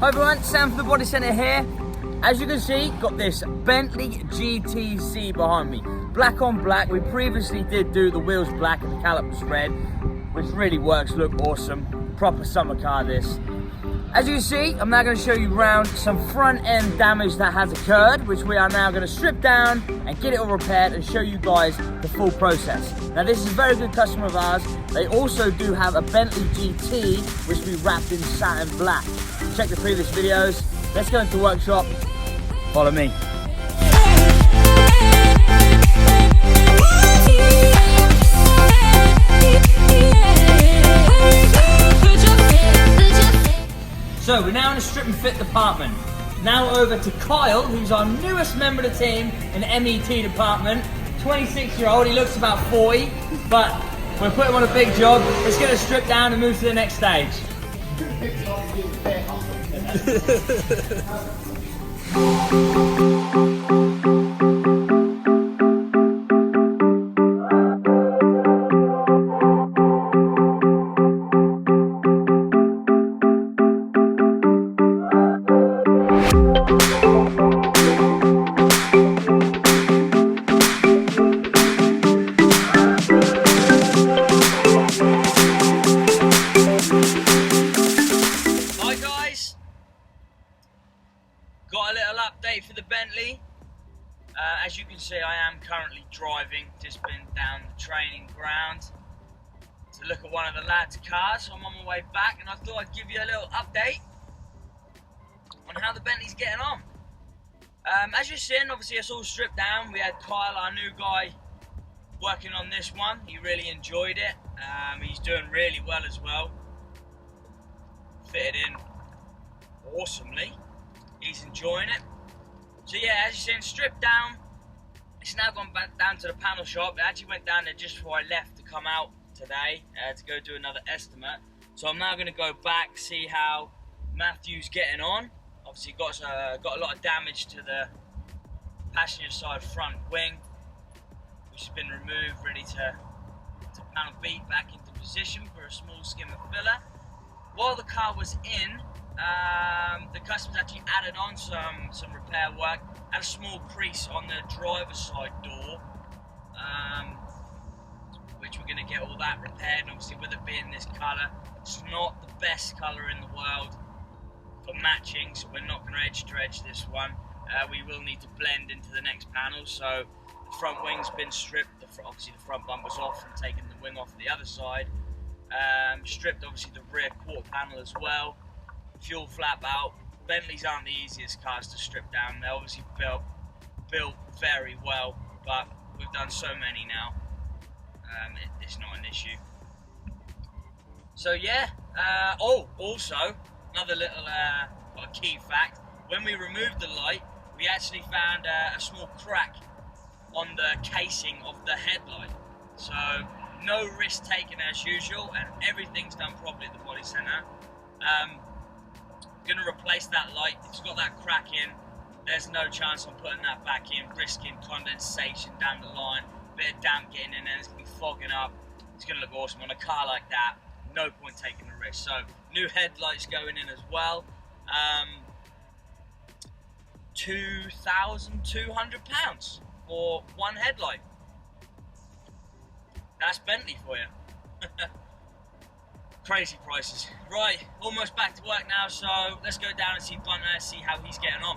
Hi everyone, Sam from the Body Centre here. As you can see, got this Bentley GTC behind me. Black on black. We previously did do the wheels black and the calipers red, which really works, look awesome. Proper summer car this. As you can see, I'm now going to show you around some front end damage that has occurred, which we are now going to strip down and get it all repaired and show you guys the full process. Now this is a very good customer of ours. They also do have a Bentley GT, which we wrapped in satin black. Check the previous videos. Let's go into the workshop. Follow me. So we're now in the strip and fit department. Now over to Kyle, who's our newest member of the team in the MET department. 26-year-old, he looks about 40, but we're putting him on a big job. Let's get it stripped down and move to the next stage. Got a little update for the Bentley. As you can see, I am currently driving, just been down the training ground to look at one of the lads' cars. So I'm on my way back and I thought I'd give you a little update on how the Bentley's getting on. As you've seen, obviously it's all stripped down. We had Kyle, our new guy, working on this one. He really enjoyed it. He's doing really well as well. Fitted in awesomely. He's enjoying it. So yeah, as you've seen, stripped down. It's now gone back down to the panel shop. It actually went down there just before I left to come out today to go do another estimate. So I'm now going to go back, see how Matthew's getting on. Obviously got a lot of damage to the passenger side front wing, which has been removed, ready to panel B back into position for a small skimmer filler. While the car was in, the customers actually added on some repair work, and a small crease on the driver's side door, which we're going to get all that repaired. And obviously with it being this colour, it's not the best colour in the world for matching, so we're not going to edge dredge this one. We will need to blend into the next panel. So the front wing's been stripped, obviously the front bumper's off and taking the wing off the other side. Stripped obviously the rear quarter panel as well. Fuel flap out. Bentleys aren't the easiest cars to strip down. They're obviously built very well, but we've done so many now. It's not an issue. So yeah. Also another little key fact: when we removed the light, we actually found a small crack on the casing of the headlight. So no risk taken as usual, and everything's done properly at the Body Centre. Going to replace that light. It's got that crack in. There's no chance I'm putting that back in, risking condensation down the line, bit of damp getting in there, it's going to be fogging up. It's going to look awesome on a car like that. No point taking the risk. So new headlights going in as well. £2,200 for one headlight. That's Bentley for you. Crazy prices. Right, almost back to work now, so let's go down and see Bunter, see how he's getting on.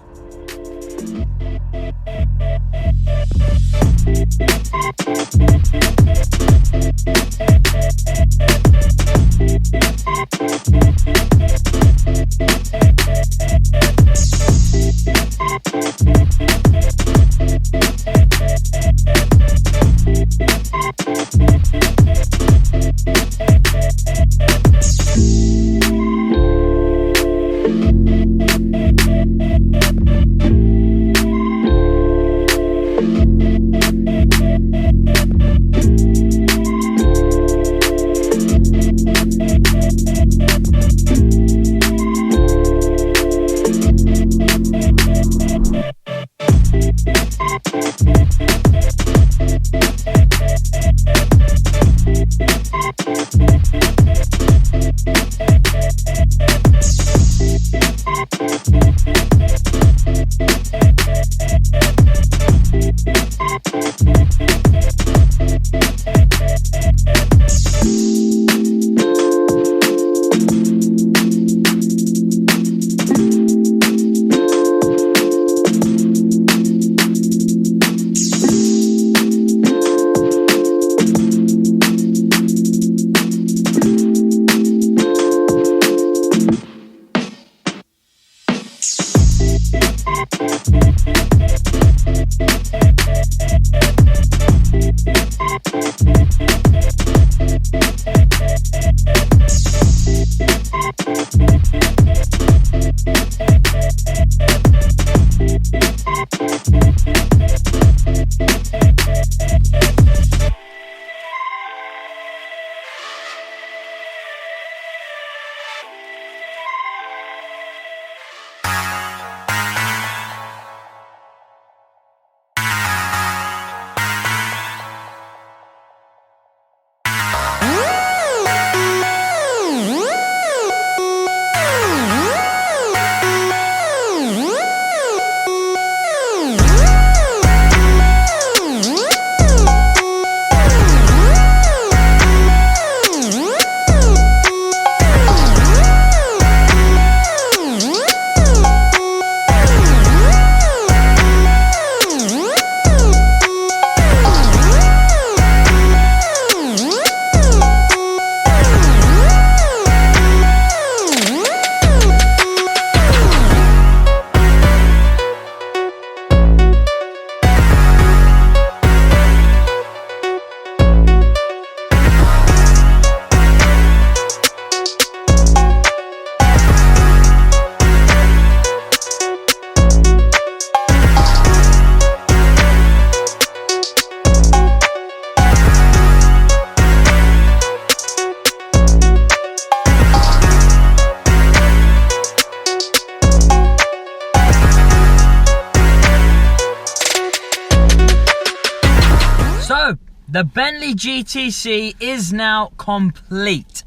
So, the Bentley GTC is now complete.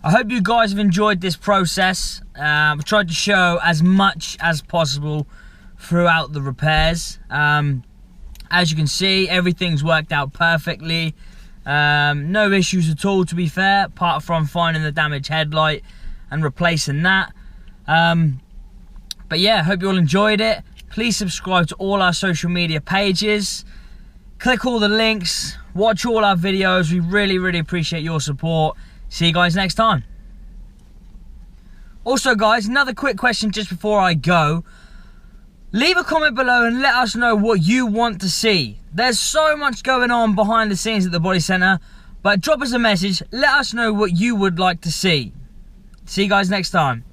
I hope you guys have enjoyed this process. I've tried to show as much as possible throughout the repairs. As you can see, everything's worked out perfectly. No issues at all, to be fair, apart from finding the damaged headlight and replacing that. But yeah, hope you all enjoyed it. Please subscribe to all our social media pages. Click all the links, watch all our videos. We really appreciate your support. See you guys next time. Also guys, another quick question just before I go. Leave a comment below and let us know what you want to see. There's so much going on behind the scenes at the Body Centre, but drop us a message, let us know what you would like to see. See you guys next time.